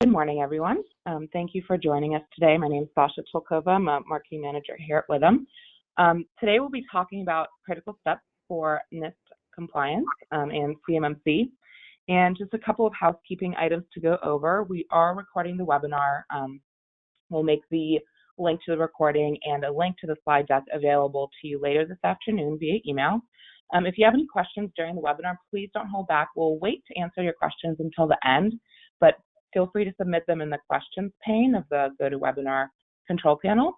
Good morning, everyone. Thank you for joining us today. My name is Sasha Tolkova. I'm a marketing manager here at Witham. Today we'll be talking about critical steps for Nist compliance and CMMC, and just a couple of housekeeping items to go over. We are recording the webinar. We'll make the link to the recording and a link to the slide deck available to you later this afternoon via email. If you have any questions during the webinar, please don't hold back. We'll wait to answer your questions until the end, but feel free to submit them in the questions pane of the GoToWebinar control panel.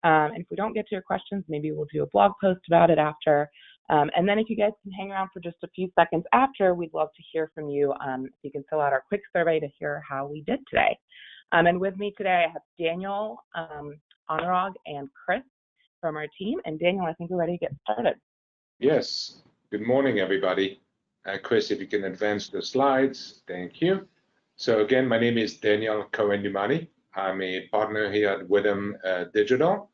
And if we don't get to your questions, maybe we'll do a blog post about it after. And then if you guys can hang around for just a few seconds after, we'd love to hear from you. If you can fill out our quick survey to hear how we did today. And with me today, I have Daniel, Anurag, and Chris from our team. And Daniel, I think we're ready to get started. Yes. Good morning, everybody. Chris, if you can advance the slides, thank you. So again, my name is Daniel Cohen-Numani. I'm a partner here at Witham Digital.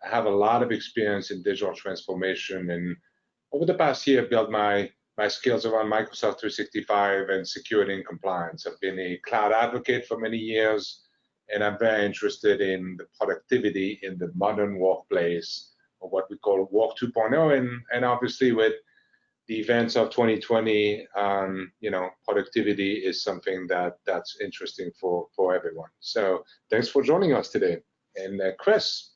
I have a lot of experience in digital transformation, and over the past year, built my skills around Microsoft 365 and security and compliance. I've been a cloud advocate for many years, and I'm very interested in the productivity in the modern workplace, or what we call Work 2.0, and obviously with the events of 2020, productivity is something that's interesting for everyone. So thanks for joining us today. And Chris.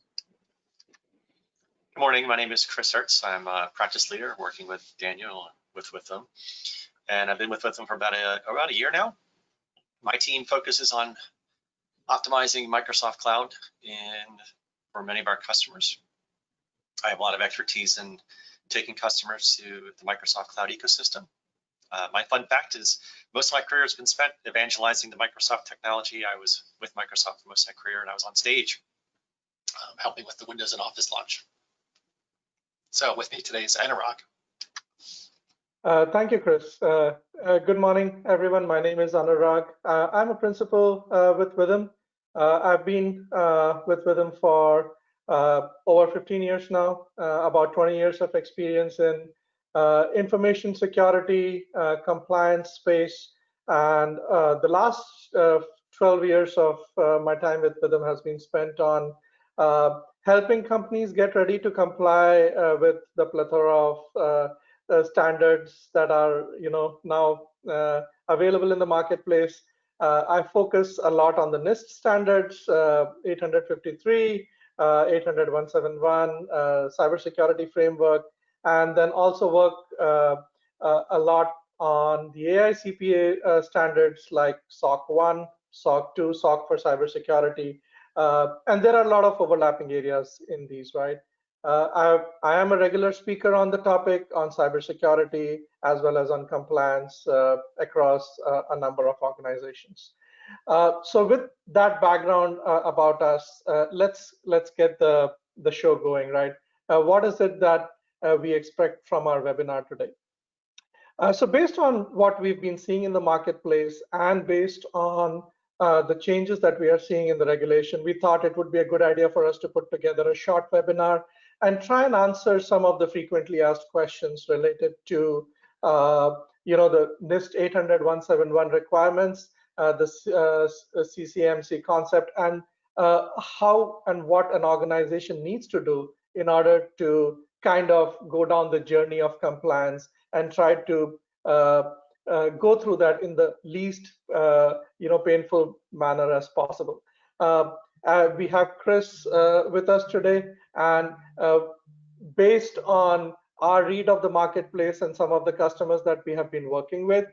Good morning. My name is Chris Hertz. I'm a practice leader working with Daniel with Witham, and I've been with Witham for about a year now. My team focuses on optimizing Microsoft Cloud for many of our customers. I have a lot of expertise in taking customers to the Microsoft Cloud ecosystem. My fun fact is most of my career has been spent evangelizing the Microsoft technology. I was with Microsoft for most of my career, and I was on stage helping with the Windows and Office launch. So with me today is Anurag. Thank you, Chris. Good morning, everyone. My name is Anurag. I'm a principal with Witham. I've been with Witham for over 15 years now, about 20 years of experience in information security, compliance space, and the last 12 years of my time with Witham has been spent on helping companies get ready to comply with the plethora of standards that are now available in the marketplace. I focus a lot on the Nist standards, 853, 800-171, cybersecurity framework, and then also work a lot on the AICPA standards like SOC 1, SOC 2, SOC for cybersecurity, and there are a lot of overlapping areas in these, right? I am a regular speaker on the topic on cybersecurity as well as on compliance across a number of organizations. So with that background about us, let's get the show going, right? What is it that we expect from our webinar today? So based on what we've been seeing in the marketplace and based on the changes that we are seeing in the regulation, we thought it would be a good idea for us to put together a short webinar and try and answer some of the frequently asked questions related to the NIST 800-171 requirements, the CCMC concept, and how and what an organization needs to do in order to kind of go down the journey of compliance and try to go through that in the least painful manner as possible. We have Chris with us today, and based on our read of the marketplace and some of the customers that we have been working with,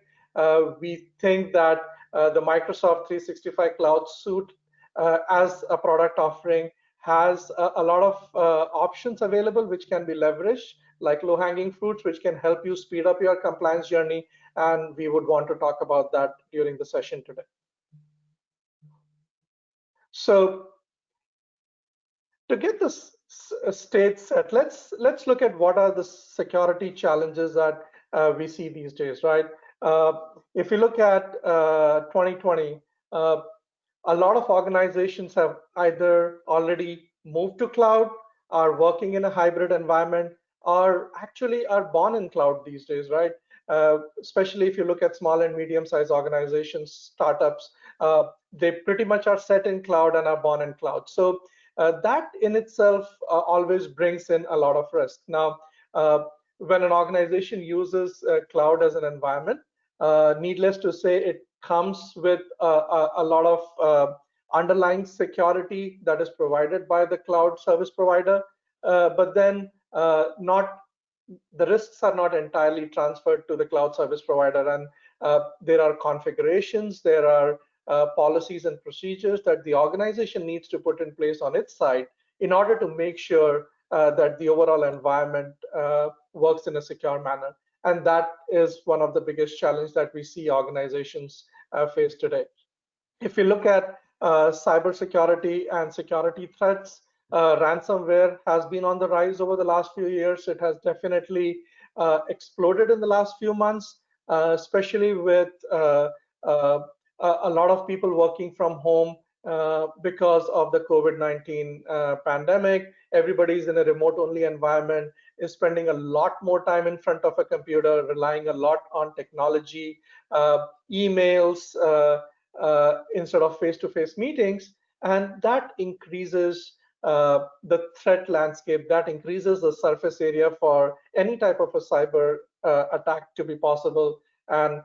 we think that the Microsoft 365 Cloud Suite as a product offering has a lot of options available which can be leveraged, like low-hanging fruits, which can help you speed up your compliance journey, and we would want to talk about that during the session today. So to get this stage set, let's look at what are the security challenges that we see these days, right? If you look at 2020, a lot of organizations have either already moved to cloud, are working in a hybrid environment, or actually are born in cloud these days, right? especially if you look at small and medium-sized organizations, startups, they pretty much are set in cloud and are born in cloud. So that in itself always brings in a lot of risk. Now, when an organization uses cloud as an environment, needless to say, it comes with a lot of underlying security that is provided by the cloud service provider, but then the risks are not entirely transferred to the cloud service provider, and there are configurations, there are policies and procedures that the organization needs to put in place on its side in order to make sure that the overall environment works in a secure manner. And that is one of the biggest challenges that we see organizations face today. If you look at cybersecurity and security threats, ransomware has been on the rise over the last few years. It has definitely exploded in the last few months, especially with a lot of people working from home because of the COVID-19 pandemic. Everybody's in a remote-only environment, is spending a lot more time in front of a computer, relying a lot on technology, emails, instead of face-to-face meetings, and that increases the threat landscape, that increases the surface area for any type of a cyber attack to be possible. And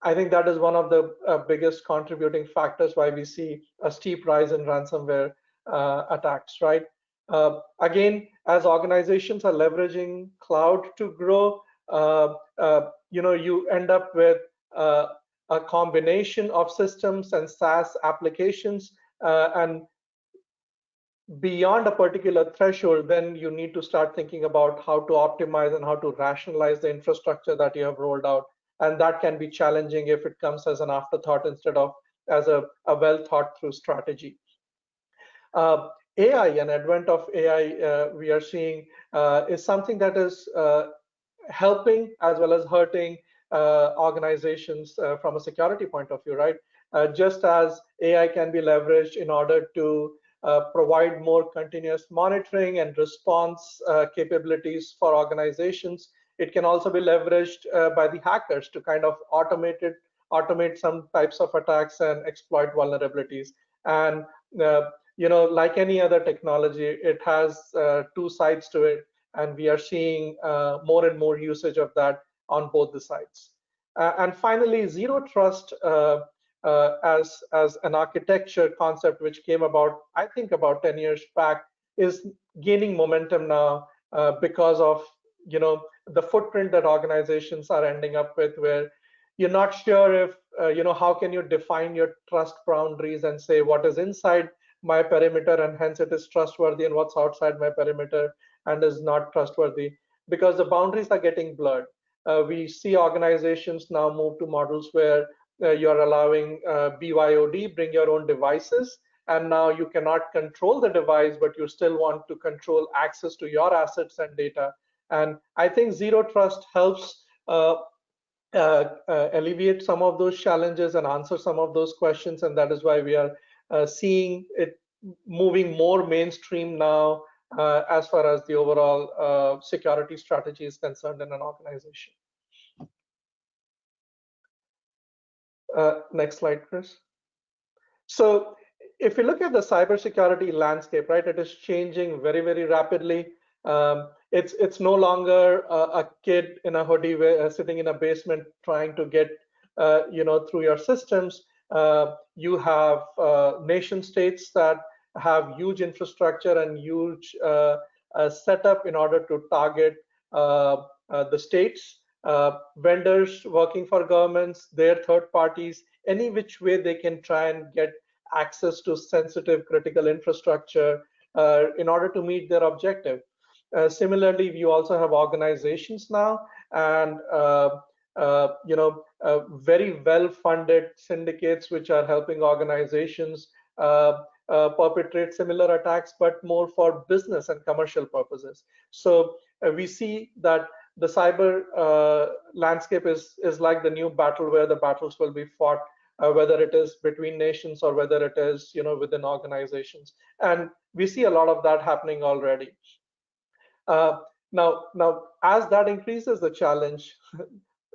I think that is one of the biggest contributing factors why we see a steep rise in ransomware attacks, right? Again, as organizations are leveraging cloud to grow, you end up with a combination of systems and SaaS applications, and beyond a particular threshold, then you need to start thinking about how to optimize and how to rationalize the infrastructure that you have rolled out. And that can be challenging if it comes as an afterthought instead of as a well thought through strategy. AI and advent of AI we are seeing is something that is helping as well as hurting organizations from a security point of view, right? Just as AI can be leveraged in order to provide more continuous monitoring and response capabilities for organizations, it can also be leveraged by the hackers to kind of automate some types of attacks and exploit vulnerabilities. And like any other technology, it has two sides to it, and we are seeing more and more usage of that on both the sides. And finally, zero trust as an architecture concept, which came about, I think, about 10 years back, is gaining momentum now because of the footprint that organizations are ending up with, where you're not sure if how can you define your trust boundaries and say what is inside my perimeter and hence it is trustworthy, and what's outside my perimeter and is not trustworthy, because the boundaries are getting blurred. We see organizations now move to models where you're allowing BYOD, bring your own devices, and now you cannot control the device, but you still want to control access to your assets and data. And I think zero trust helps alleviate some of those challenges and answer some of those questions, and that is why we are seeing it moving more mainstream now as far as the overall security strategy is concerned in an organization. Next slide, Chris. So if you look at the cybersecurity landscape, right, it is changing very, very rapidly. It's no longer a kid in a hoodie sitting in a basement trying to get through your systems. You have nation states that have huge infrastructure and huge setup in order to target the states, vendors working for governments, their third parties, any which way they can try and get access to sensitive critical infrastructure in order to meet their objective. Similarly, you also have organizations now and very well-funded syndicates which are helping organizations perpetrate similar attacks, but more for business and commercial purposes. So we see that the cyber landscape is like the new battle, where the battles will be fought, whether it is between nations or whether it is within organizations. And we see a lot of that happening already. Now, as that increases the challenge,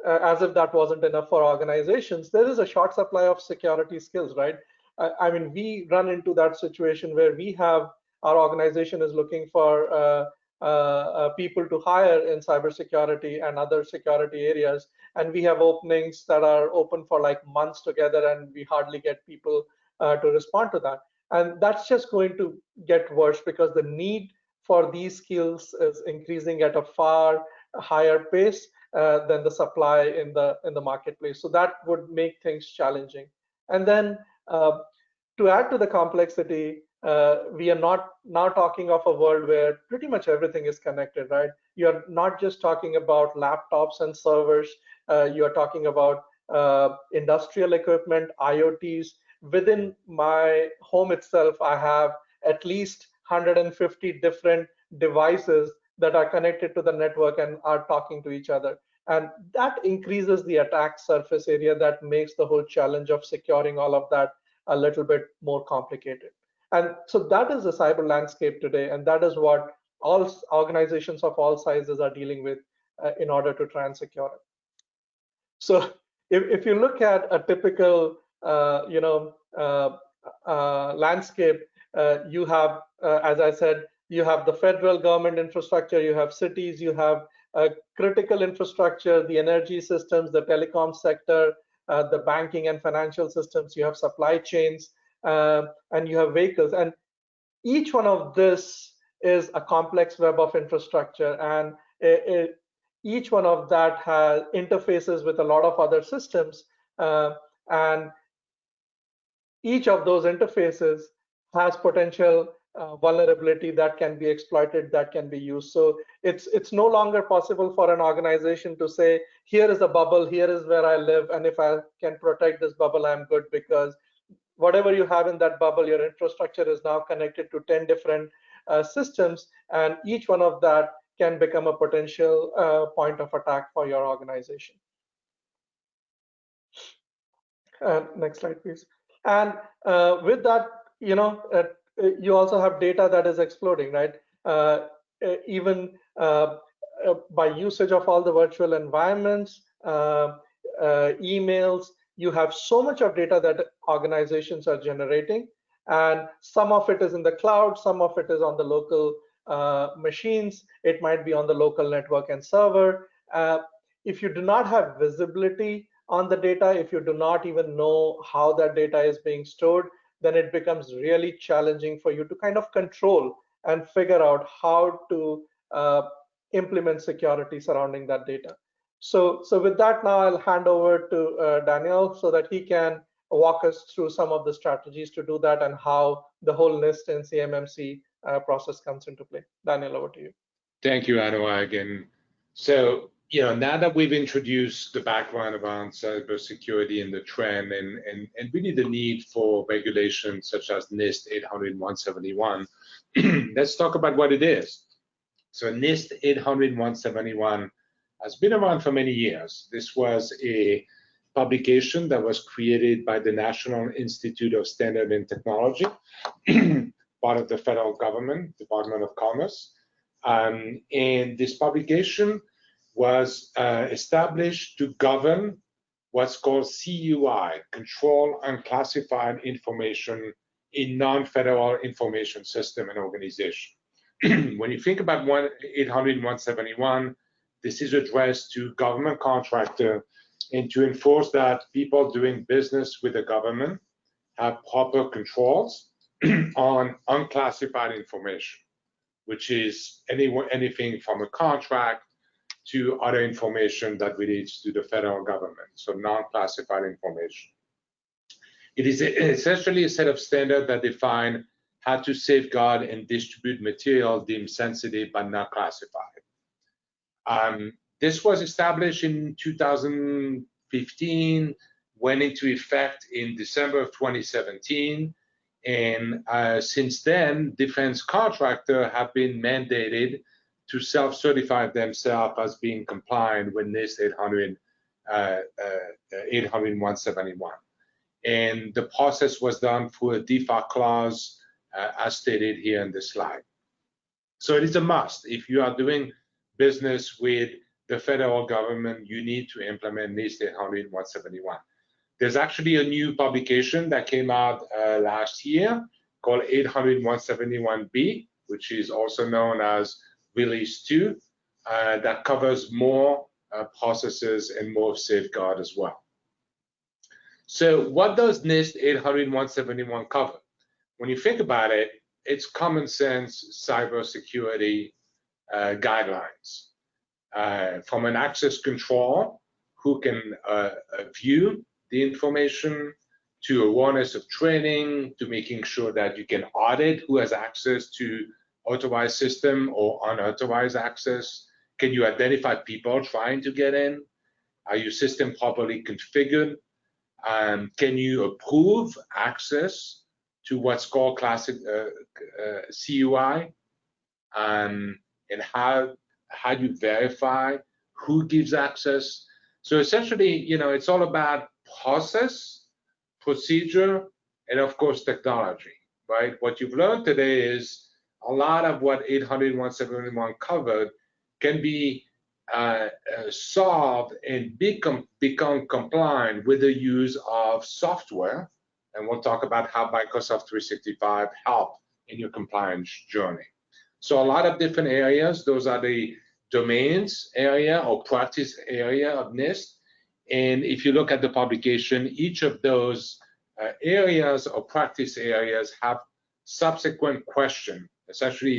as if that wasn't enough for organizations, there is a short supply of security skills, right? I mean, we run into that situation where our organization is looking for people to hire in cybersecurity and other security areas, and we have openings that are open for like months together, and we hardly get people to respond to that. And that's just going to get worse because the need for these skills is increasing at a far higher pace than the supply in the marketplace. So that would make things challenging. And then to add to the complexity, we are not now talking of a world where pretty much everything is connected, right? You're not just talking about laptops and servers. You are talking about industrial equipment, IoTs. Within my home itself, I have at least 150 different devices that are connected to the network and are talking to each other. And that increases the attack surface area that makes the whole challenge of securing all of that a little bit more complicated. And so that is the cyber landscape today, and that is what all organizations of all sizes are dealing with in order to try and secure it. So if you look at a typical landscape, you have, as I said, you have the federal government infrastructure, you have cities, you have critical infrastructure, the energy systems, the telecom sector, the banking and financial systems, you have supply chains, and you have vehicles. And each one of this is a complex web of infrastructure, and each one of that has interfaces with a lot of other systems, and each of those interfaces has potential vulnerability that can be exploited, that can be used. So it's no longer possible for an organization to say, here is a bubble, here is where I live, and if I can protect this bubble, I'm good, because whatever you have in that bubble, your infrastructure is now connected to 10 different systems, and each one of that can become a potential point of attack for your organization. Next slide, please. And with that, you also have data that is exploding, right? Even by usage of all the virtual environments, emails, you have so much of data that organizations are generating, and some of it is in the cloud, some of it is on the local machines, it might be on the local network and server. If you do not have visibility on the data, if you do not even know how that data is being stored, then it becomes really challenging for you to kind of control and figure out how to implement security surrounding that data. So with that, now I'll hand over to Daniel so that he can walk us through some of the strategies to do that and how the whole Nist and CMMC process comes into play. Daniel, over to you. Thank you, Anurag. And so, now that we've introduced the background around cybersecurity and the trend and really the need for regulations such as NIST 800-171, let's talk about what it is. So NIST 800-171 has been around for many years. This was a publication that was created by the National Institute of Standards and Technology, part of the federal government, Department of Commerce. And this publication was established to govern what's called CUI, Control Unclassified Information in Non-Federal Information System and Organization. When you think about 800-171, this is addressed to government contractor and to enforce that people doing business with the government have proper controls on unclassified information, which is anything from a contract to other information that relates to the federal government, so non-classified information. It is essentially a set of standards that define how to safeguard and distribute material deemed sensitive but not classified. This was established in 2015, went into effect in December of 2017, and since then, defense contractors have been mandated to self-certify themselves as being compliant with NIST 800-171. And the process was done through a default clause, as stated here in this slide. So it is a must. If you are doing business with the federal government, you need to implement Nist 800-171. There's actually a new publication that came out last year called 800-171B, which is also known as Release 2, that covers more processes and more safeguard as well. So what does Nist 800-171 cover? When you think about it, it's common sense cybersecurity guidelines. From an access control, who can view the information, to awareness of training, to making sure that you can audit who has access to authorized system or unauthorized access. Can you identify people trying to get in? Are your system properly configured? Can you approve access to what's called classic CUI? And how do you verify who gives access? So essentially, it's all about process, procedure, and of course, technology, right? What you've learned today is a lot of what 800-171 covered can be solved and become compliant with the use of software. And we'll talk about how Microsoft 365 help in your compliance journey. So a lot of different areas. Those are the domains area or practice area of Nist. And if you look at the publication, each of those areas or practice areas have subsequent question. Essentially,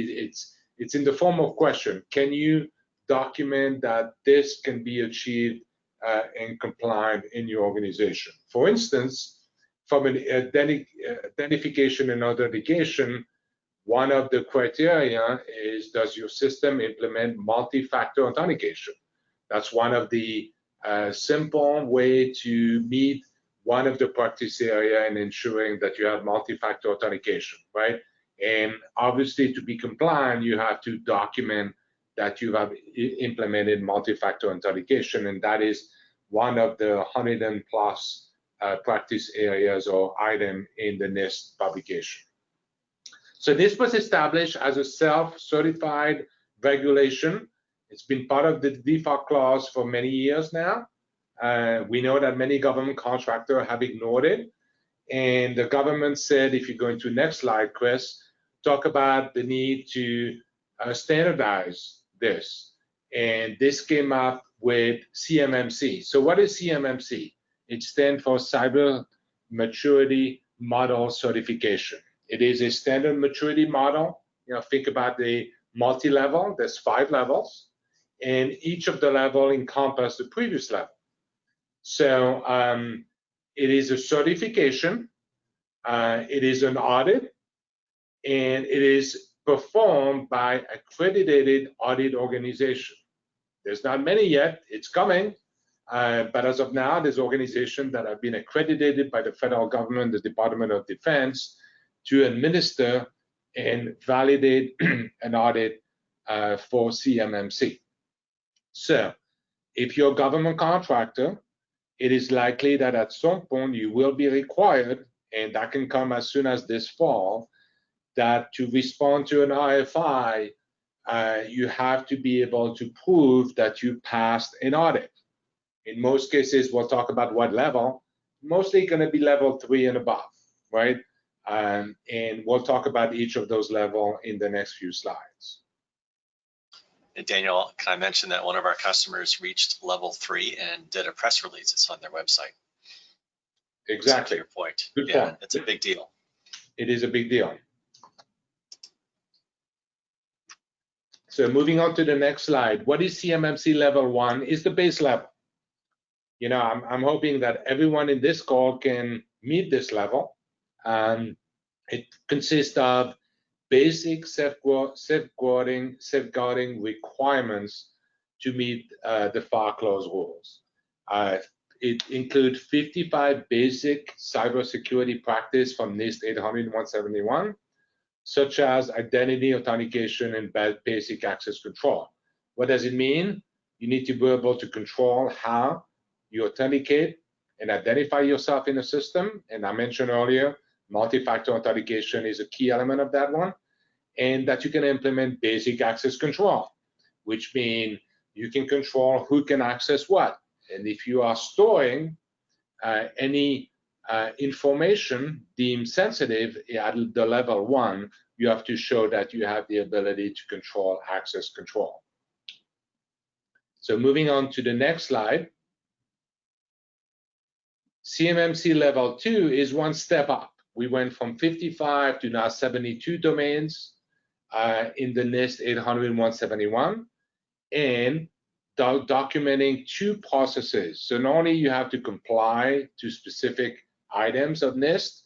it's in the form of question. Can you document that this can be achieved and compliant in your organization? For instance, from an identification and authentication, one of the criteria is, does your system implement multi-factor authentication? That's one of the simple way to meet one of the practice area in ensuring that you have multi-factor authentication, right? And obviously, to be compliant, you have to document that you have implemented multi-factor authentication, and that is one of the 100+ practice areas or item in the Nist publication. So this was established as a self-certified regulation. It's been part of the default clause for many years now. We know that many government contractors have ignored it. And the government said, if you go into next slide, Chris, talk about the need to standardize this. And this came up with CMMC. So what is CMMC? It stands for Cyber Maturity Model Certification. It is a standard maturity model. Think about the multi-level. There's 5 levels, and each of the level encompasses the previous level. So it is a certification, it is an audit, and it is performed by accredited audit organization. There's not many yet, it's coming, but as of now, there's organizations that have been accredited by the federal government, the Department of Defense, to administer and validate an audit for CMMC. So if you're a government contractor, it is likely that at some point you will be required, and that can come as soon as this fall, that to respond to an RFI, you have to be able to prove that you passed an audit. In most cases, we'll talk about what level, mostly going to be level 3 and above, right? And we'll talk about each of those levels in the next few slides. And Daniel, can I mention that one of our customers reached level 3 and did a press release? It's on their website. Exactly. So to your point. Good yeah, point. It's a big deal. It is a big deal. So moving on to the next slide. What is CMMC level 1? Is the base level. I'm hoping that everyone in this call can meet this level. It consists of basic safeguarding requirements to meet the FAR clause rules. It includes 55 basic cybersecurity practice from Nist 800-171, such as identity authentication and basic access control. What does it mean? You need to be able to control how you authenticate and identify yourself in a system. And I mentioned earlier, multi-factor authentication is a key element of that one. And that you can implement basic access control, which means you can control who can access what. And if you are storing any information deemed sensitive at the level 1, you have to show that you have the ability to control access control. So moving on to the next slide, CMMC Level 2 is one step up. We went from 55 to now 72 domains in the Nist 800-171, and documenting 2 processes. So not only you have to comply to specific items of Nist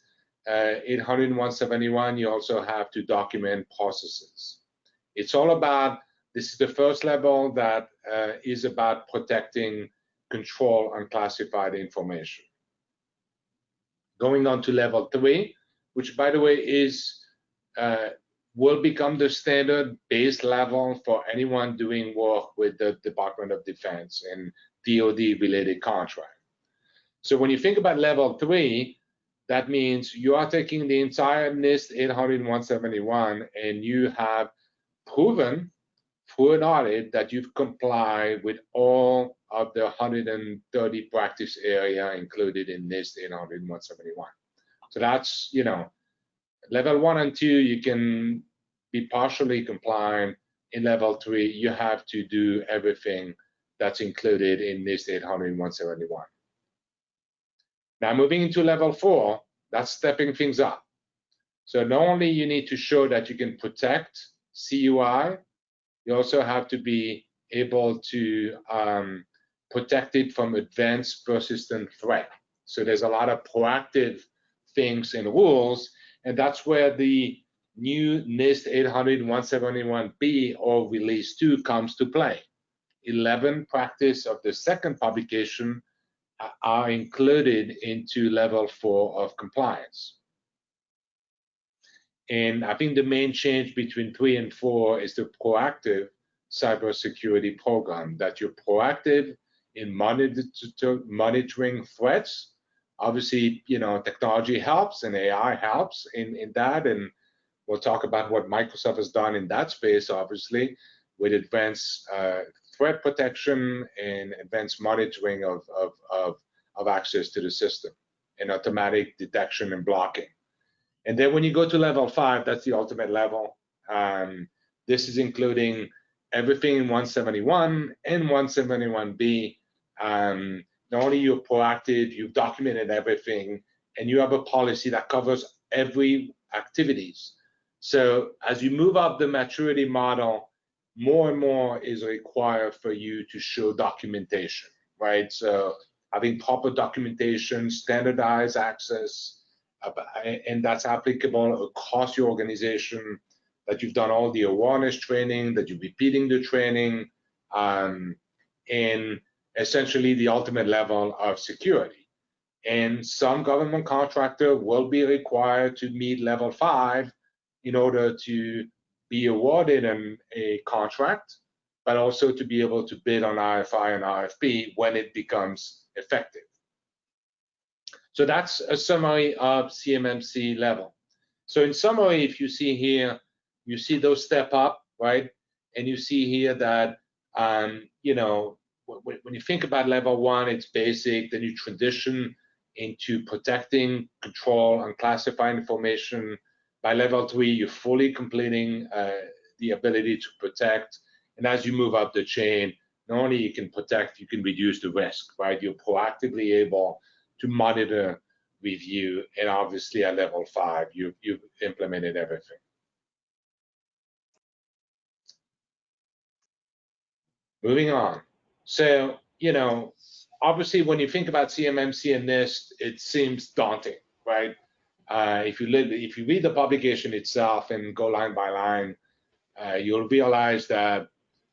800-171, you also have to document processes. It's all about, this is the first level that is about protecting control unclassified information. Going on to level 3, which by the way is will become the standard base level for anyone doing work with the Department of Defense and DoD related contract. So when you think about level 3, that means you are taking the entire Nist 800-171 and you have proven through an audit that you've complied with all of the 130 practice area included in Nist 800-171. So that's, you know, level 1 and 2, you can be partially compliant. In level 3, you have to do everything that's included in Nist 800-171. Now moving into level 4, that's stepping things up. So not only you need to show that you can protect CUI, you also have to be able to protect it from advanced persistent threat. So there's a lot of proactive things and rules, and that's where the new Nist 800-171B or release 2 comes to play. 11 practice of the second publication are included into level 4 of compliance. And I think the main change between 3 and 4 is the proactive cybersecurity program, that you're proactive in monitoring threats. Obviously, you know, technology helps and AI helps in that, and we'll talk about what Microsoft has done in that space, obviously, with advanced threat protection and advanced monitoring of access to the system and automatic detection and blocking. And then when you go to level 5, that's the ultimate level. This is including everything in 171 and 171B. Not only you're proactive, you've documented everything, and you have a policy that covers every activities. So as you move up the maturity model, more and more is required for you to show documentation, right? So having proper documentation, standardized access, and that's applicable across your organization, that you've done all the awareness training, that you're repeating the training, and essentially the ultimate level of security. And some government contractor will be required to meet level 5 in order to be awarded a contract, but also to be able to bid on RFI and RFP when it becomes effective. So that's a summary of CMMC level. So in summary, if you see here, you see those step up, right? And you see here that, you know, when you think about level 1, it's basic, then you transition into protecting, control, and classify information. By level 3, you're fully completing the ability to protect. And as you move up the chain, not only you can protect, you can reduce the risk, right? You're proactively able to monitor, review, and obviously at level 5, you've implemented everything. Moving on. So, you know, obviously when you think about CMMC and Nist, it seems daunting, right? If you read the publication itself and go line by line, you'll realize that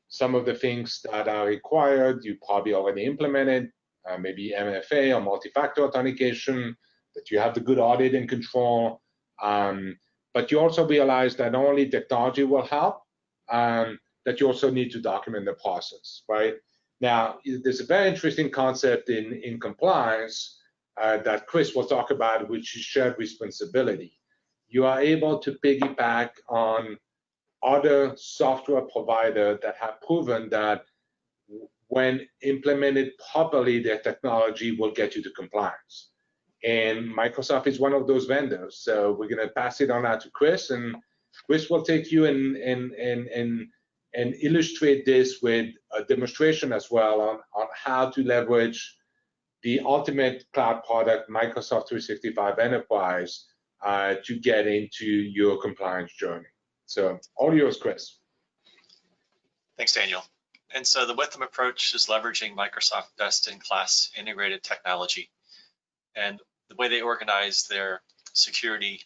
some of the things that are required, you probably already implemented, maybe MFA or multi-factor authentication, that you have the good audit and control. But you also realize that not only technology will help, that you also need to document the process, right? Now, there's a very interesting concept in compliance that Chris will talk about, which is shared responsibility. You are able to piggyback on other software providers that have proven that when implemented properly, their technology will get you to compliance. And Microsoft is one of those vendors. So we're going to pass it on now to Chris, and Chris will take you and illustrate this with a demonstration as well on how to leverage the ultimate cloud product, Microsoft 365 Enterprise, to get into your compliance journey. So all yours, Chris. Thanks, Daniel. And so the Witham approach is leveraging Microsoft best-in-class integrated technology. And the way they organize their security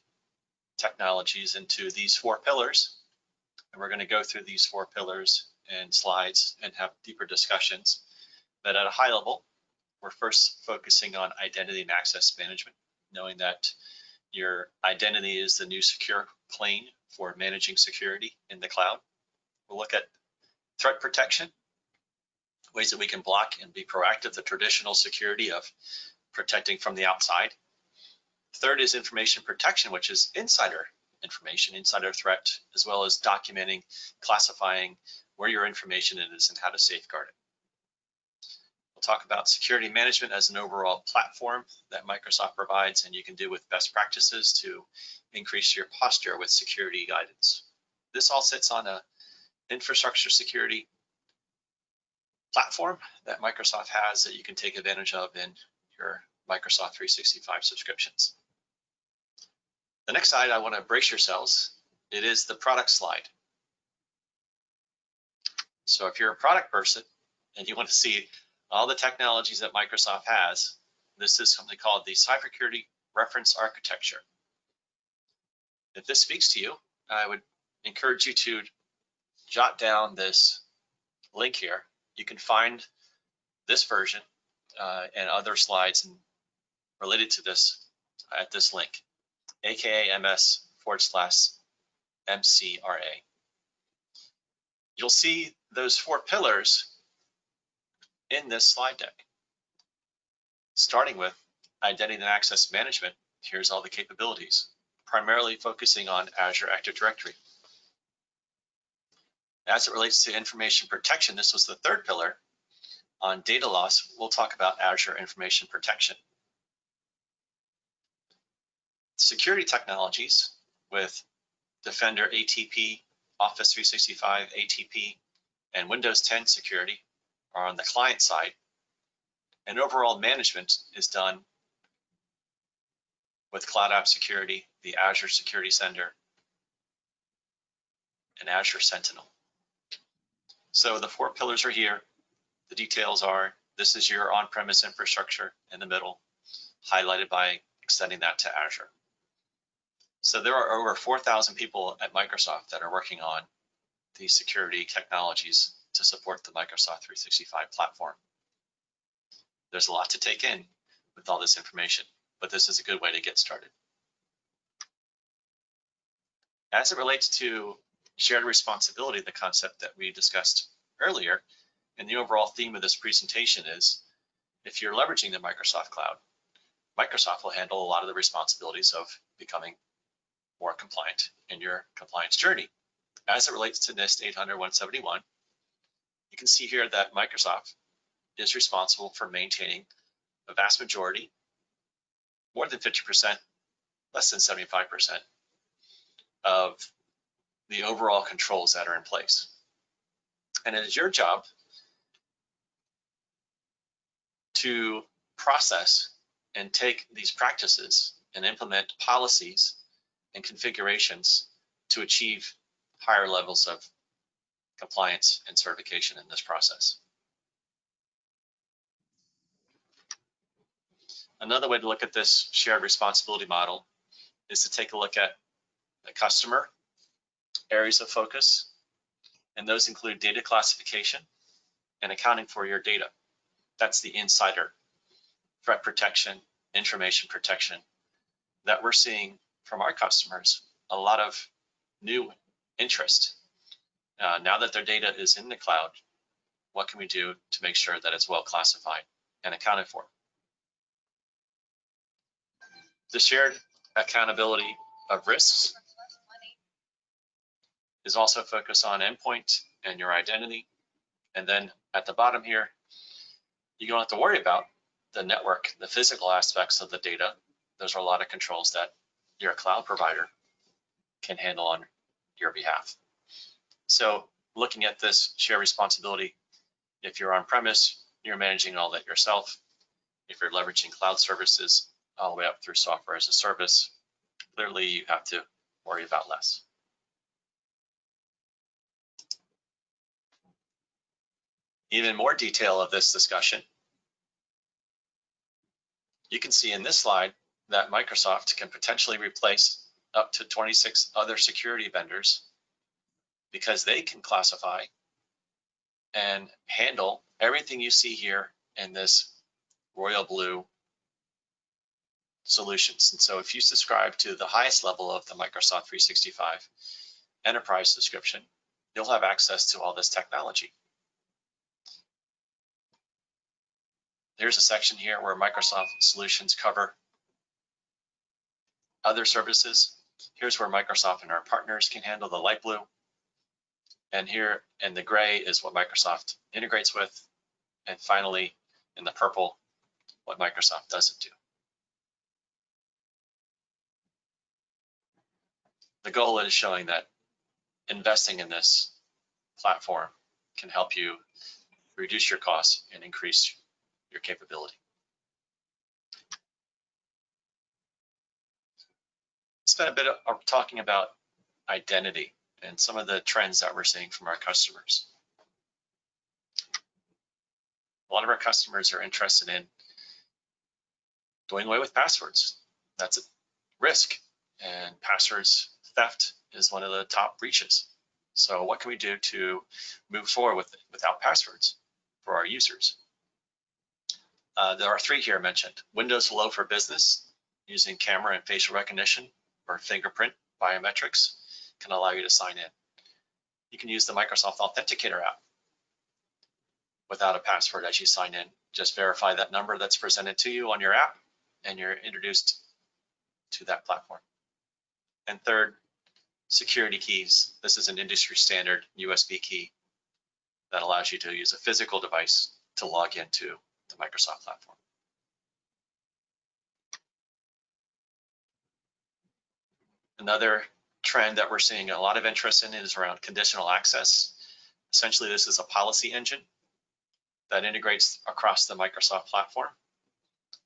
technologies into these 4 pillars, and we're going to go through these 4 pillars in slides and have deeper discussions. But at a high level, we're first focusing on identity and access management, knowing that your identity is the new secure plane for managing security in the cloud. We'll look at threat protection, ways that we can block and be proactive, the traditional security of protecting from the outside. Third is information protection, which is insider information, insider threat, as well as documenting, classifying where your information is and how to safeguard it. We'll talk about security management as an overall platform that Microsoft provides, and you can do with best practices to increase your posture with security guidance. This all sits on a infrastructure security platform that Microsoft has that you can take advantage of in your Microsoft 365 subscriptions. The next slide, I want to brace yourselves. It is the product slide. So if you're a product person and you want to see all the technologies that Microsoft has, this is something called the Cybersecurity Reference Architecture. If this speaks to you, I would encourage you to jot down this link here. You can find this version and other slides related to this at this link, aka ms/MCRA. You'll see those 4 pillars in this slide deck. Starting with identity and access management, here's all the capabilities, primarily focusing on Azure Active Directory. As it relates to information protection, this was the 3rd pillar. On data loss, we'll talk about Azure Information Protection. Security technologies with Defender ATP, Office 365 ATP, and Windows 10 security are on the client side. And overall management is done with Cloud App Security, the Azure Security Center, and Azure Sentinel. So the 4 pillars are here. The details are, this is your on-premise infrastructure in the middle, highlighted by extending that to Azure. So there are over 4,000 people at Microsoft that are working on these security technologies to support the Microsoft 365 platform. There's a lot to take in with all this information, but this is a good way to get started. As it relates to shared responsibility, the concept that we discussed earlier, and the overall theme of this presentation is, if you're leveraging the Microsoft Cloud, Microsoft will handle a lot of the responsibilities of becoming more compliant in your compliance journey. As it relates to Nist 800-171, you can see here that Microsoft is responsible for maintaining a vast majority, more than 50%, less than 75% of the overall controls that are in place. And it is your job to process and take these practices and implement policies and configurations to achieve higher levels of compliance and certification in this process. Another way to look at this shared responsibility model is to take a look at the customer areas of focus, and those include data classification and accounting for your data. That's the insider threat protection, information protection that we're seeing from our customers, a lot of new interest. Now that their data is in the cloud, what can we do to make sure that it's well classified and accounted for? The shared accountability of risks is also focused on endpoint and your identity, And then at the bottom here, you don't have to worry about the network, the physical aspects of the data. Those are a lot of controls that your cloud provider can handle on your behalf. So looking at this share responsibility, if you're on premise, you're managing all that yourself. If you're leveraging cloud services all the way up through software as a service, clearly you have to worry about less. Even more detail of this discussion, you can see in this slide that Microsoft can potentially replace up to 26 other security vendors because they can classify and handle everything you see here in this royal blue solutions. And so if you subscribe to the highest level of the Microsoft 365 enterprise subscription, you'll have access to all this technology. There's a section here where Microsoft solutions cover other services. Here's where Microsoft and our partners can handle the light blue. And here in the gray is what Microsoft integrates with. And finally, in the purple, what Microsoft doesn't do. The goal is showing that investing in this platform can help you reduce your costs and increase your capability. Spent a bit of talking about identity and some of the trends that we're seeing from our customers. A lot of our customers are interested in doing away with passwords. That's a risk, and passwords theft is one of the top breaches. So what can we do to move forward without passwords for our users? There are three here mentioned. Windows Hello for Business, using camera and facial recognition or fingerprint biometrics can allow you to sign in. You can use the Microsoft Authenticator app without a password as you sign in. Just verify that number that's presented to you on your app and you're introduced to that platform. And third, security keys. This is an industry standard USB key that allows you to use a physical device to log into the Microsoft platform. Another trend that we're seeing a lot of interest in is around conditional access. Essentially, this is a policy engine that integrates across the Microsoft platform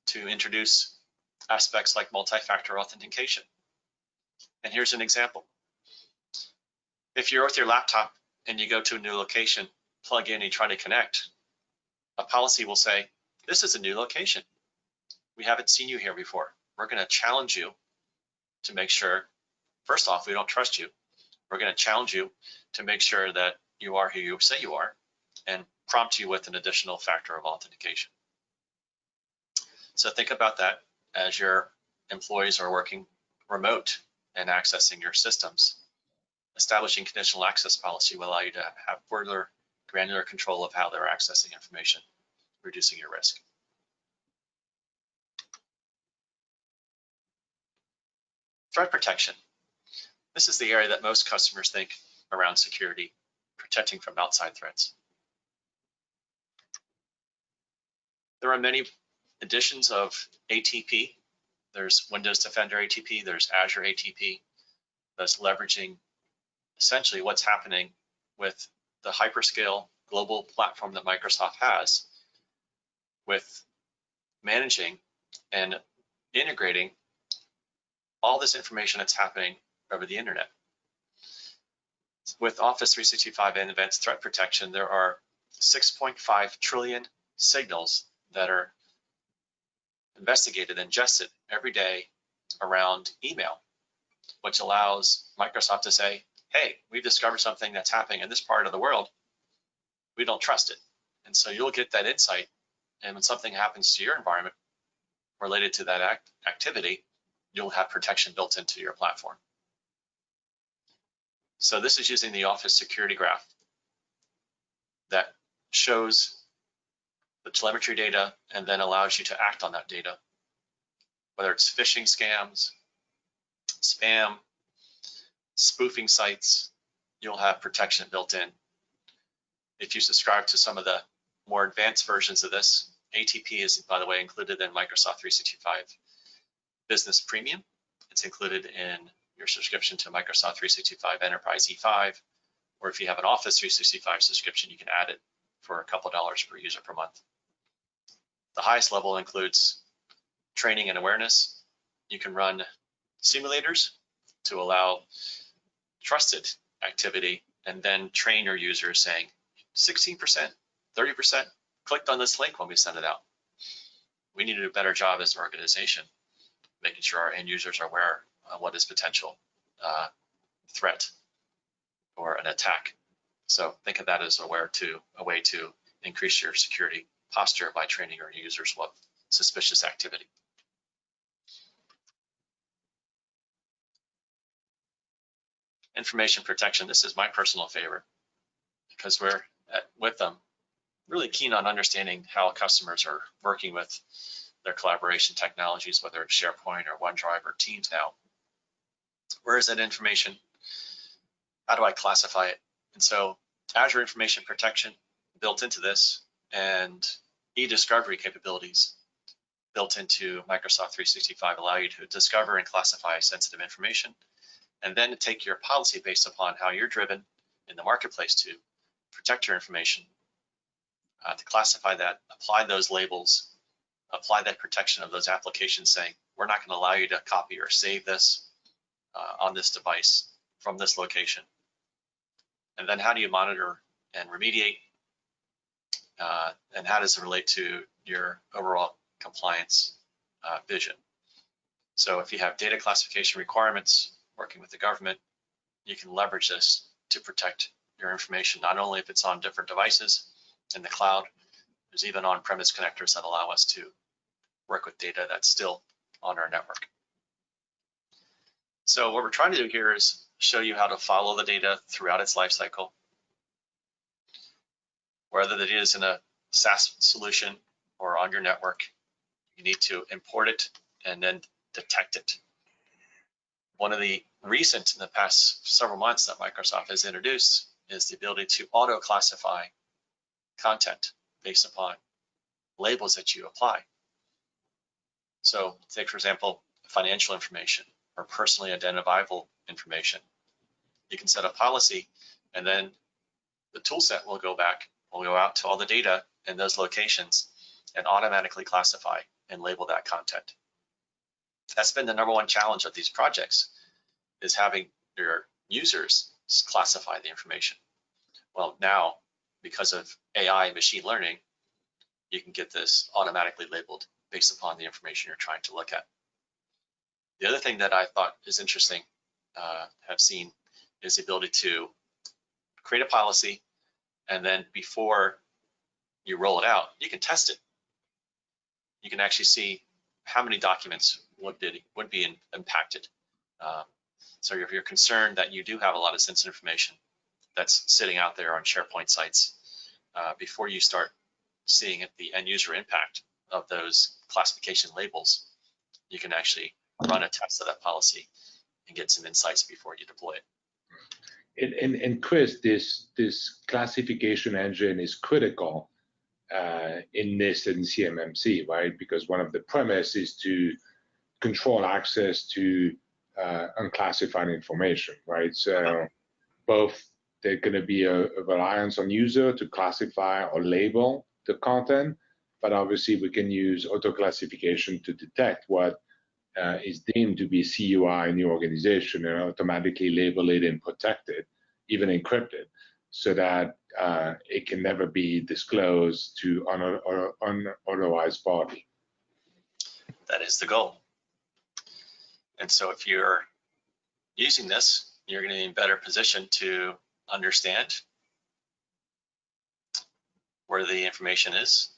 to introduce aspects like multi-factor authentication. And here's an example. If you're with your laptop and you go to a new location, plug in and try to connect, a policy will say, this is a new location. We haven't seen you here before. We're going to challenge you to make sure, first off, we don't trust you. We're going to challenge you to make sure that you are who you say you are and prompt you with an additional factor of authentication. So think about that as your employees are working remote and accessing your systems. Establishing conditional access policy will allow you to have further granular control of how they're accessing information, reducing your risk. Threat protection. This is the area that most customers think around security, protecting from outside threats. There are many editions of ATP. There's Windows Defender ATP, there's Azure ATP, that's leveraging essentially what's happening with the hyperscale global platform that Microsoft has with managing and integrating all this information that's happening over the internet. With Office 365 and Advanced Threat Protection, there are 6.5 trillion signals that are investigated, ingested every day around email, which allows Microsoft to say, hey, we've discovered something that's happening in this part of the world. We don't trust it. And so you'll get that insight. And when something happens to your environment related to that activity, you'll have protection built into your platform. So this is using the Office Security Graph that shows the telemetry data and then allows you to act on that data. Whether it's phishing scams, spam, spoofing sites, you'll have protection built in If you subscribe to some of the more advanced versions of this, ATP is, by the way, included in Microsoft 365 Business Premium. It's included in your subscription to Microsoft 365 Enterprise E5, or if you have an Office 365 subscription, you can add it for a couple dollars per user per month. The highest level includes training and awareness. You can run simulators to allow trusted activity and then train your users saying 16%, 30% clicked on this link when we send it out. We need to do a better job as an organization, making sure our end users are aware of what is potential threat or an attack. So think of that as a way to increase your security posture by training your users what suspicious activity. Information protection, this is my personal favorite because we're with them really keen on understanding how customers are working with their collaboration technologies, whether it's SharePoint or OneDrive or Teams now. Where is that information? How do I classify it? And so Azure Information Protection built into this, and e-discovery capabilities built into Microsoft 365 allow you to discover and classify sensitive information, and then to take your policy based upon how you're driven in the marketplace to protect your information, to classify that, apply those labels, apply that protection of those applications saying, we're not going to allow you to copy or save this on this device from this location. And then how do you monitor and remediate, and how does it relate to your overall compliance vision? So if you have data classification requirements working with the government, you can leverage this to protect your information, not only if it's on different devices in the cloud, there's even on-premise connectors that allow us to work with data that's still on our network. So what we're trying to do here is show you how to follow the data throughout its life cycle. Whether the data is in a SaaS solution or on your network, you need to import it and then detect it. One of the recent, in the past several months, that Microsoft has introduced is the ability to auto-classify content based upon labels that you apply. So take, for example, financial information or personally identifiable information. You can set a policy, and then the tool set will go out to all the data in those locations and automatically classify and label that content. That's been the #1 challenge of these projects, is having your users classify the information. Well, now, because of AI and machine learning, you can get this automatically labeled based upon the information you're trying to look at. The other thing that I thought is interesting, have seen, is the ability to create a policy, and then before you roll it out, you can test it. You can actually see how many documents would be impacted. So if you're concerned that you do have a lot of sensitive information that's sitting out there on SharePoint sites, before you start seeing the end user impact of those classification labels, you can actually run a test of that policy and get some insights before you deploy it. And Chris, this classification engine is critical in Nist and CMMC, right? Because one of the premises is to control access to unclassified information, right? So both there's going to be a reliance on user to classify or label the content, but obviously we can use auto classification to detect what is deemed to be CUI in the organization and automatically label it and protect it, even encrypted, so that it can never be disclosed to unauthorized party. That is the goal. And so if you're using this, you're going to be in a better position to understand where the information is.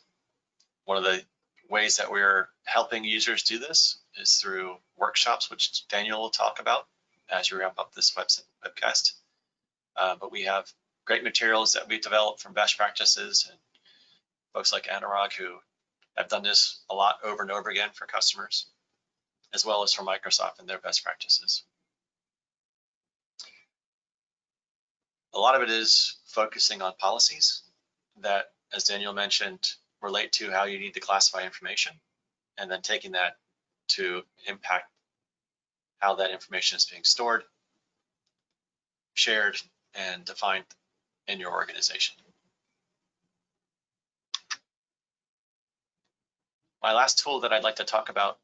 One of the ways that we're helping users do this is through workshops, which Daniel will talk about as you wrap up this webcast. But we have great materials that we developed from best practices and folks like Anurag, who have done this a lot over and over again for customers, as well as from Microsoft and their best practices. A lot of it is focusing on policies. that, as Daniel mentioned, relate to how you need to classify information, and then taking that to impact how that information is being stored, shared, and defined in your organization. My last tool that I'd like to talk about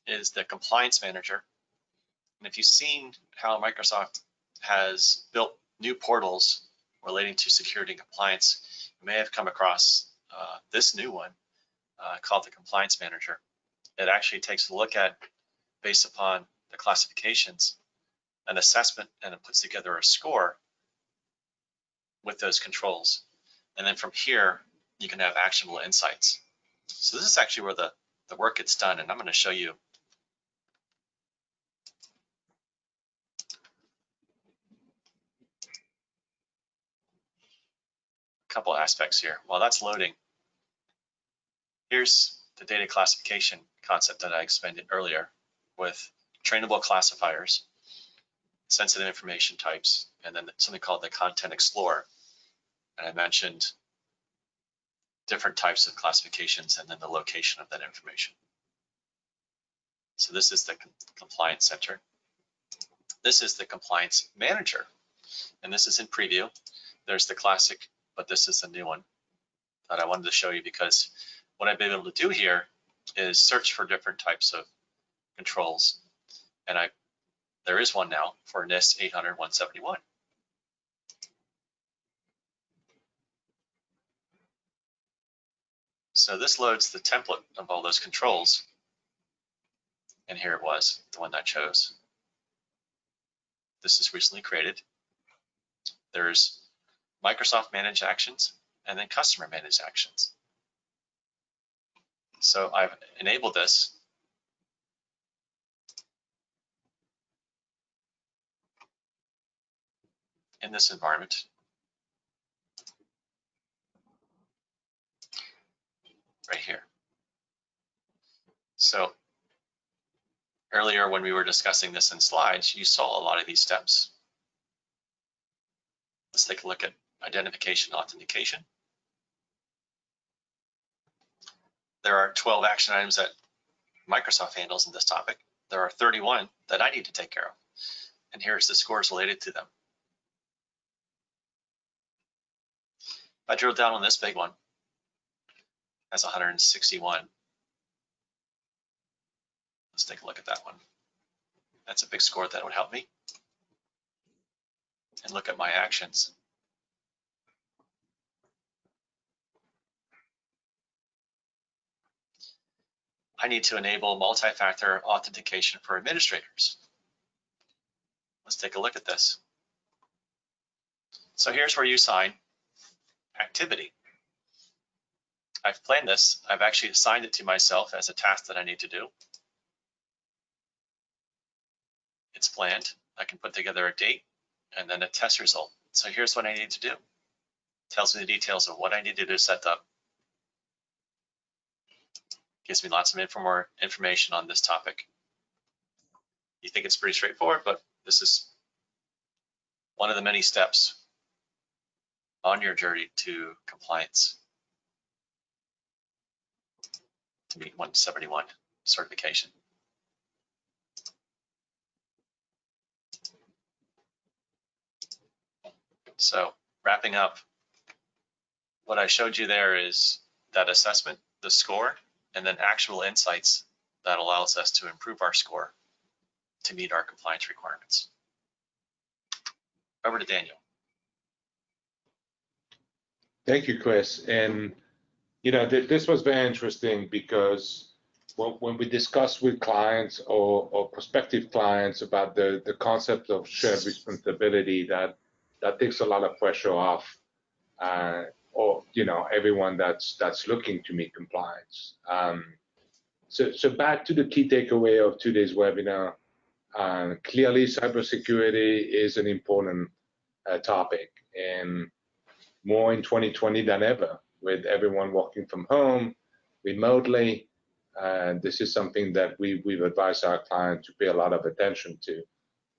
is the Compliance Manager. And if you've seen how Microsoft has built new portals relating to security and compliance, you may have come across this new one called the Compliance Manager. It actually takes a look at, based upon the classifications, an assessment, and it puts together a score with those controls. And then from here, you can have actionable insights. So this is actually where the work gets done, and I'm going to show you a couple aspects here. While that's loading, here's the data classification concept that I explained earlier with trainable classifiers, sensitive information types, and then something called the Content Explorer. And I mentioned different types of classifications and then the location of that information. So this is the Compliance Center. This is the Compliance Manager, and this is in preview. There's the classic, but this is the new one that I wanted to show you, because what I've been able to do here is search for different types of controls, and there is one now for Nist 800-171. So this loads the template of all those controls, and here it was, the one that I chose. This is recently created. There's Microsoft Managed Actions and then Customer Managed Actions. So I've enabled this. In this environment. Right here. So earlier when we were discussing this in slides, you saw a lot of these steps. Let's take a look at identification, authentication. There are 12 action items that Microsoft handles in this topic. There are 31 that I need to take care of. And here's the scores related to them. If I drill down on this big one, that's 161. Let's take a look at that one. That's a big score that would help me. And look at my actions. I need to enable multi-factor authentication for administrators. Let's take a look at this. So here's where you sign activity. I've planned this. I've actually assigned it to myself as a task that I need to do. It's planned. I can put together a date and then a test result. So here's what I need to do. It tells me the details of what I need to do to set up. Gives me lots of more information on this topic. You think it's pretty straightforward, but this is one of the many steps on your journey to compliance to meet 171 certification. So wrapping up, what I showed you there is that assessment, the score, and then actual insights that allows us to improve our score to meet our compliance requirements. Over to Daniel. Thank you, Chris. And you know, this was very interesting because when we discuss with clients or prospective clients about the concept of shared responsibility, that takes a lot of pressure off, or you know, everyone that's looking to meet compliance. So back to the key takeaway of today's webinar. Clearly, cybersecurity is an important topic, and more in 2020 than ever, with everyone working from home, remotely. This is something that we've advised our clients to pay a lot of attention to.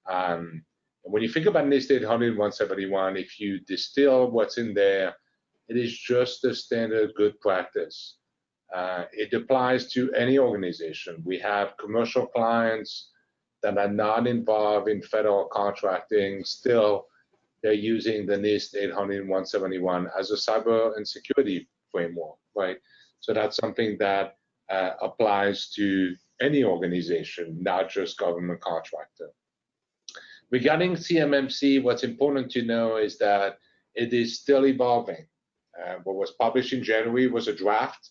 And when you think about Nist 800-171, if you distill what's in there It is just a standard good practice. It applies to any organization. We have commercial clients that are not involved in federal contracting. Still, they're using the Nist 800 and 171 as a cyber and security framework, right? So that's something that applies to any organization, not just government contractor. Regarding CMMC, what's important to know is that it is still evolving. What was published in January was a draft.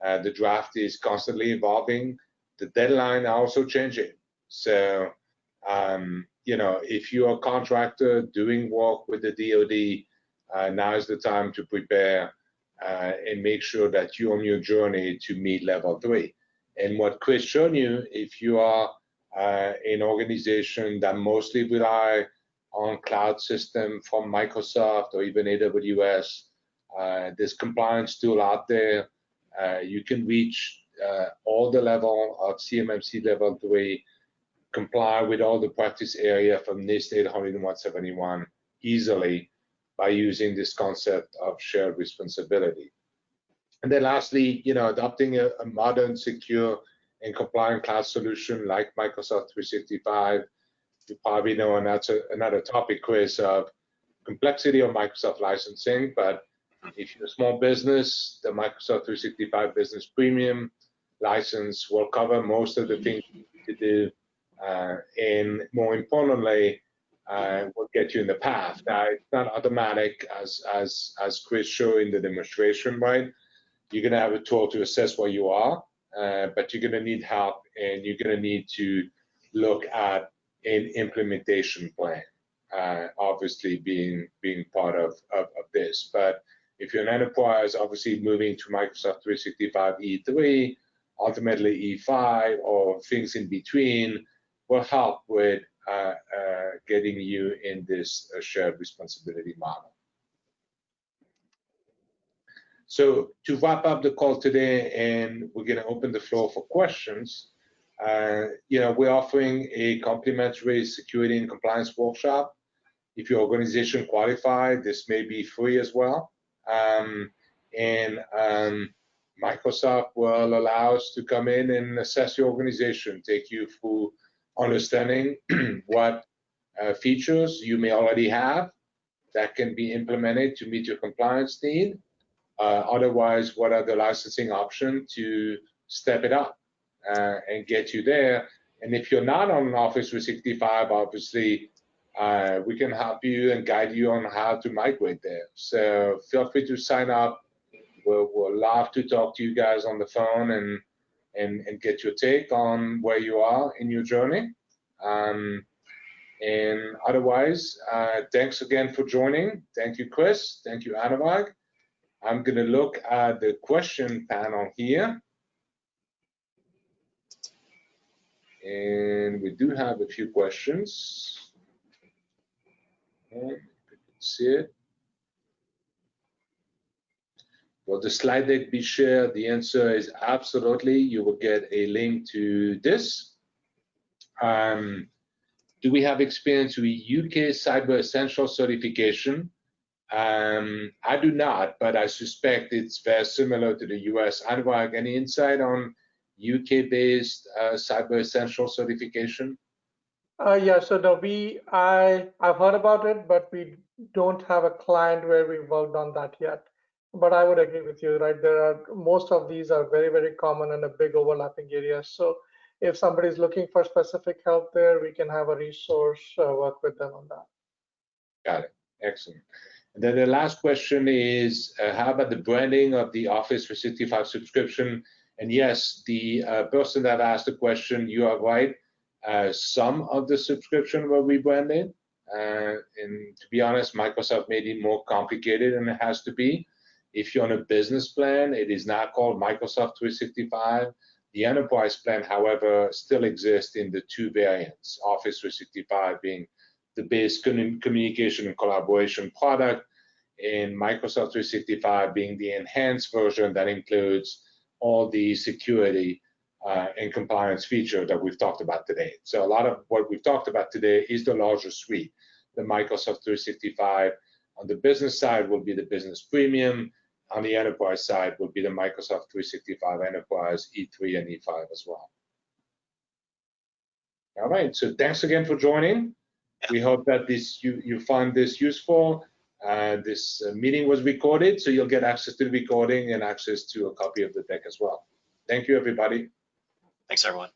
The draft is constantly evolving. The deadline are also changing. So, you know, if you're a contractor doing work with the DoD, now is the time to prepare and make sure that you're on your journey to meet level 3. And what Chris showed you, if you are an organization that mostly rely on cloud system from Microsoft or even AWS, there's compliance tool out there. You can reach all the level of CMMC level 3, comply with all the practice area from NIST 800 and 171 easily by using this concept of shared responsibility. And then lastly, you know, adopting a modern, secure, and compliant cloud solution like Microsoft 365. You probably know, and that's another topic, Chris, of complexity of Microsoft licensing. But if you're a small business, the Microsoft 365 Business Premium license will cover most of the things you need to do, and more importantly, will get you in the path. Now, it's not automatic, as Chris showed in the demonstration, right? You're going to have a tool to assess where you are, but you're going to need help, and you're going to need to look at an implementation plan, obviously being part of this. But if you're an enterprise, obviously moving to Microsoft 365 E3, ultimately E5, or things in between will help with getting you in this shared responsibility model. So to wrap up the call today, and we're going to open the floor for questions, you know, we're offering a complimentary security and compliance workshop. If your organization qualified, this may be free as well. Microsoft will allow us to come in and assess your organization, take you through understanding what features you may already have that can be implemented to meet your compliance need. Otherwise, what are the licensing options to step it up and get you there? And if you're not on Office 365, obviously, we can help you and guide you on how to migrate there. So feel free to sign up. We'll love to talk to you guys on the phone and get your take on where you are in your journey. And otherwise, thanks again for joining. Thank you, Chris. Thank you, Anurag. I'm going to look at the question panel here. And we do have a few questions. And you can see it. Will the slide deck be shared? The answer is absolutely. You will get a link to this. Do we have experience with UK Cyber Essential certification? I do not, but I suspect it's very similar to the US. Anurag, any insight on UK-based Cyber Essential certification? Yeah, so no, I've heard about it, but we don't have a client where we worked on that yet. But I would agree with you, right? Most of these are very, very common and a big overlapping area. So if somebody's looking for specific help there, we can have a resource work with them on that. Got it. Excellent. And then the last question is, how about the branding of the Office 365 subscription? And yes, the person that asked the question, you are right. Some of the subscription will be branded. And to be honest, Microsoft made it more complicated than it has to be. If you're on a business plan, it is not called Microsoft 365. The enterprise plan, however, still exists in the two variants, Office 365 being the base communication and collaboration product, and Microsoft 365 being the enhanced version that includes all the security and compliance features that we've talked about today. So a lot of what we've talked about today is the larger suite, the Microsoft 365 On the business side will be the business premium. On the enterprise side will be the Microsoft 365 Enterprise E3 and E5 as well. All right, so thanks again for joining. We hope that you find this useful. This meeting was recorded, so you'll get access to the recording and access to a copy of the deck as well. Thank you, everybody. Thanks, everyone.